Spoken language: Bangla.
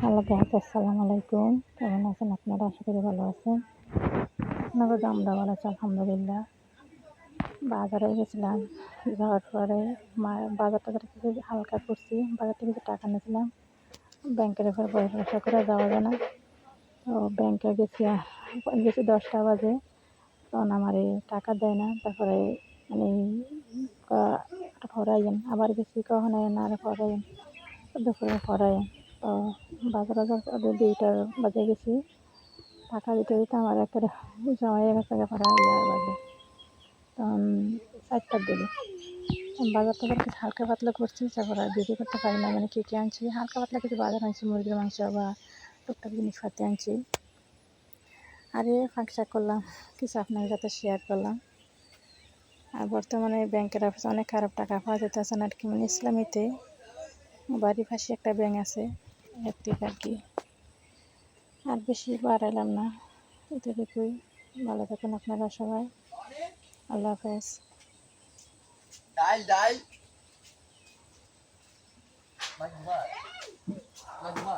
হ্যালো গাইস, আসসালামু আলাইকুম। কেমন আছেন আপনারা? আশা করি ভালো আছেন। আপনাদের তো আমরা ভালো আছি আলহামদুলিল্লাহ। বাজারে গেছিলাম, যাওয়ার পরে বাজার টাজার কিছু হালকা করছি, বাজার থেকে কিছু টাকা নিয়েছিলাম। ব্যাংকের উপরে ভরসা করে যাওয়া যায় না, তো ব্যাংকে গেছি 10টা বাজে। তখন আমার এই টাকা দেয় না, তারপরে মানে ফরাইন আবার গেছি, কখন না আর ফরাইন দুপুরে ফরাইন। তো বাজার বাজার 2টা বাজে গেছি, টাকা দিতে দিতে আমার একেবারে সময় হয়ে গেছে, প্রায় বাজে তখন 4টার দিকে। বাজার টাজার কিছু হালকা পাতলা করছি, তারপর আর বিক্রি করতে পারি না। মানে কী কী আনছি, হালকা পাতলা কিছু বাজার আনছি, মুরগির মাংস বা টুকটাক জিনিসপাতি আনছি। আর ফাঁক শাক করলাম, কিছু আপনার সাথে শেয়ার করলাম। আর বর্তমানে ব্যাংকের অফিসে অনেক খারাপ টাকা পাওয়া যেতেছে না আর কি, মানে ইসলামীতে বাড়ির পাশে একটা ব্যাংক আছে, এর থেকে আর কি। আর বেশি বাড়াইলাম না, এতটুকুই। ভালো থাকুন আপনারা সবাই, আল্লাহ হাফেজ। ডাইল ডাইল লাগবা লাগবা